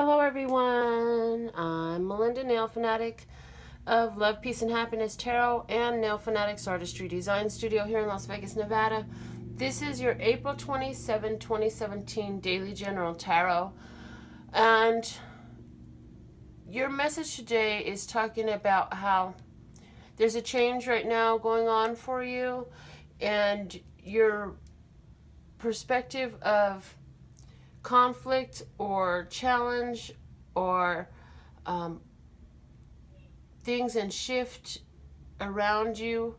Hello everyone, I'm Melinda, NailFanatic of Love, Peace, and Happiness Tarot and NailFanatic's Artistry Design Studio here in Las Vegas, Nevada. This is your April 27, 2017 Daily General Tarot. And your message today is talking about how there's a change right now going on for you and your perspective of conflict or challenge or things and shift around you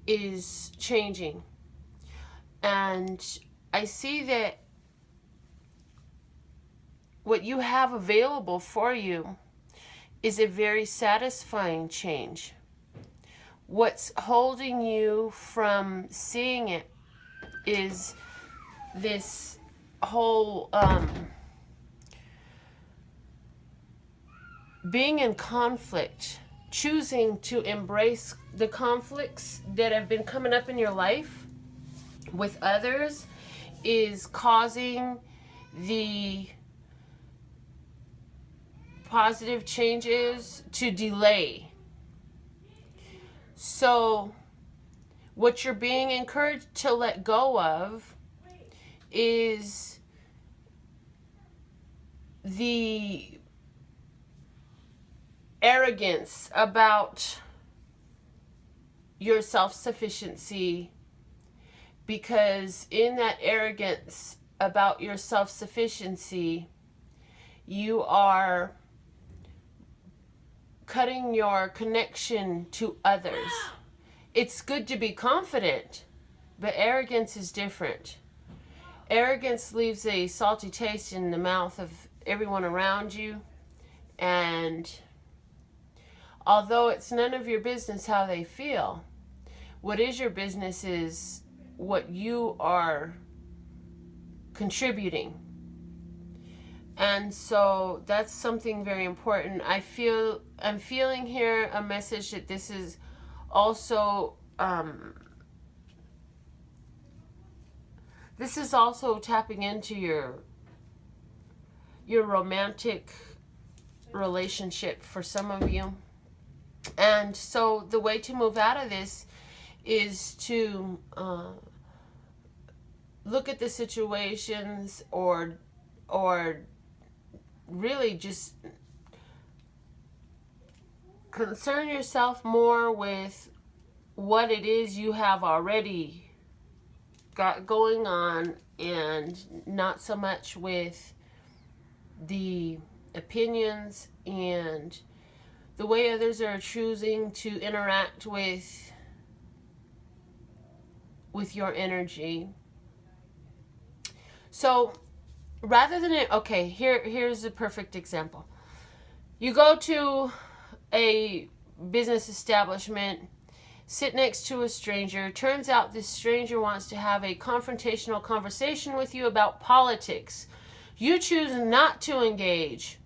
is changing. And I see that what you have available for you is a very satisfying change. What's holding you from seeing it is this whole being in conflict, choosing to embrace the conflicts that have been coming up in your life with others is causing the positive changes to delay. So what you're being encouraged to let go of is the arrogance about your self-sufficiency, because in that arrogance about your self-sufficiency, you are cutting your connection to others. It's good to be confident, but arrogance is different. Arrogance leaves a salty taste in the mouth of everyone around you, and although it's none of your business how they feel, what is your business is what you are contributing. And so that's something very important. I'm feeling here a message that this is also tapping into your romantic relationship for some of you. And so the way to move out of this is to look at the situations or really just concern yourself more with what it is you have already got going on, and not so much with the opinions and the way others are choosing to interact with your energy. So rather than it, okay, here's a perfect example. You go to a business establishment, sit next to a stranger. Turns out this stranger wants to have a confrontational conversation with you about politics. You choose not to engage.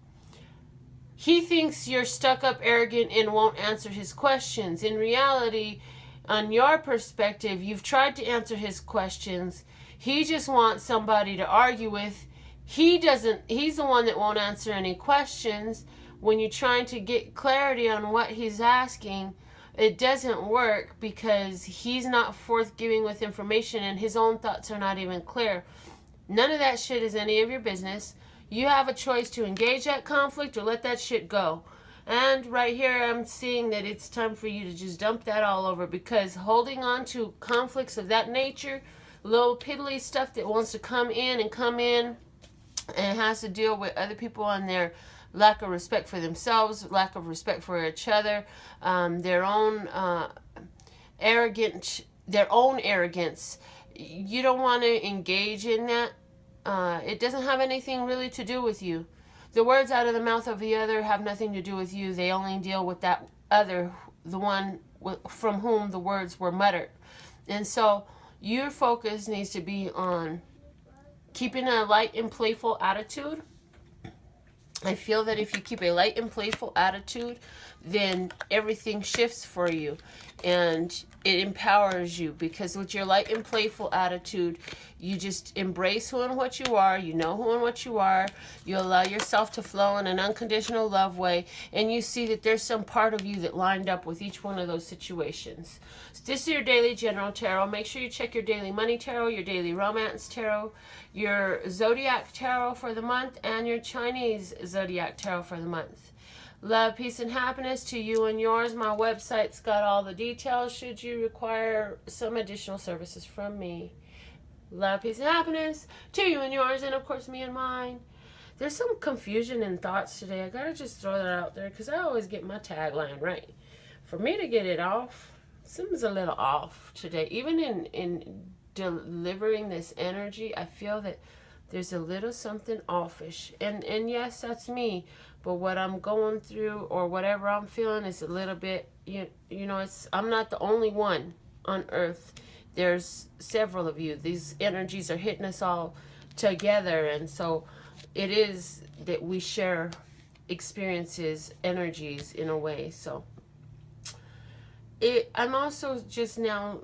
He thinks you're stuck up, arrogant, and won't answer his questions. In reality, on your perspective, you've tried to answer his questions. He just wants somebody to argue with. He's the one that won't answer any questions. When you're trying to get clarity on what he's asking, it doesn't work because he's not forthgiving with information and his own thoughts are not even clear. None of that shit is any of your business. You have a choice to engage that conflict or let that shit go. And right here I'm seeing that it's time for you to just dump that all over, because holding on to conflicts of that nature, little piddly stuff that wants to come in and has to deal with other people and their lack of respect for themselves, lack of respect for each other, their own arrogance. You don't want to engage in that. It doesn't have anything really to do with you. The words out of the mouth of the other have nothing to do with you. They only deal with that other, the one from whom the words were muttered. And so your focus needs to be on keeping a light and playful attitude I feel that if you keep a light and playful attitude, then everything shifts for you and it empowers you, because with your light and playful attitude, you just embrace who and what you are. You know who and what you are. You allow yourself to flow in an unconditional love way, and you see that there's some part of you that lined up with each one of those situations. So this is your daily general tarot. Make sure you check your daily money tarot, your daily romance tarot, your zodiac tarot for the month, and your Chinese zodiac tarot for the month. Love, peace, and happiness to you and yours. My website's got all the details should you require some additional services from me. Love, peace, and happiness to you and yours, and of course me and mine. There's some confusion in thoughts today. I gotta just throw that out there because I always get my tagline right. For me to get it off, something's a little off today. Even in delivering this energy, I feel that there's a little something offish. And yes, that's me. But what I'm going through or whatever I'm feeling is a little bit, you know, I'm not the only one on earth. There's several of you. These energies are hitting us all together. And so it is that we share experiences, energies in a way. So I'm also just now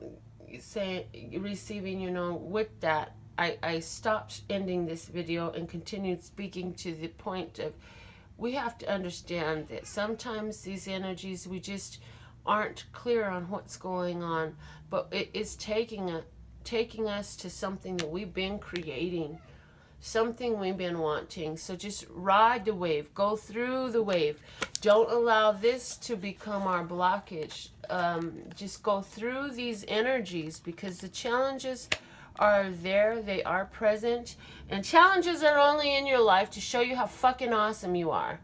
receiving, you know, with that, I stopped ending this video and continued speaking to the point of, we have to understand that sometimes these energies, we just aren't clear on what's going on, but it is taking us to something that we've been creating, something we've been wanting. So just ride the wave, go through the wave. Don't allow this to become our blockage. Just go through these energies, because the challenges are there, they are present, and challenges are only in your life to show you how fucking awesome you are.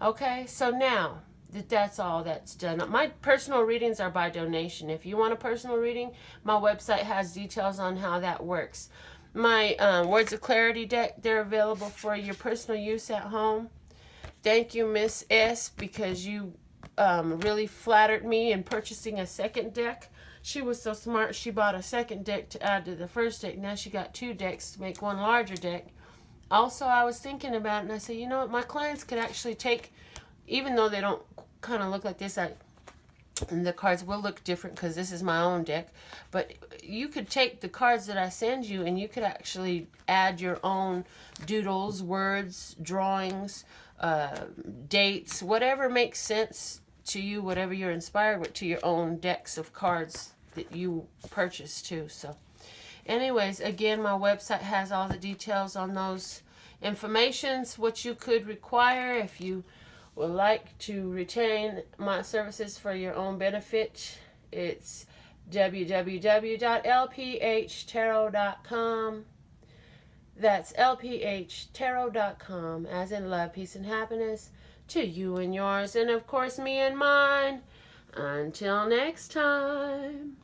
Okay, so now that's all that's done. My personal readings are by donation. If you want a personal reading, my website has details on how that works. My Words of Clarity deck, they're available for your personal use at home. Thank you, Miss S, because you really flattered me in purchasing a second deck. She was so smart, she bought a second deck to add to the first deck. Now she got 2 decks to make one larger deck. Also, I was thinking about it, and I said, you know what, my clients could actually take, even though they don't kind of look like this, and the cards will look different because this is my own deck, but you could take the cards that I send you and you could actually add your own doodles, words, drawings, dates, whatever makes sense to you, whatever you're inspired with, to your own decks of cards that you purchase too. So anyways, again, my website has all the details on those informations, what you could require if you would like to retain my services for your own benefit. It's www.lphtarot.com. That's lphtarot.com, as in love, peace, and happiness to you and yours, and of course me and mine. Until next time.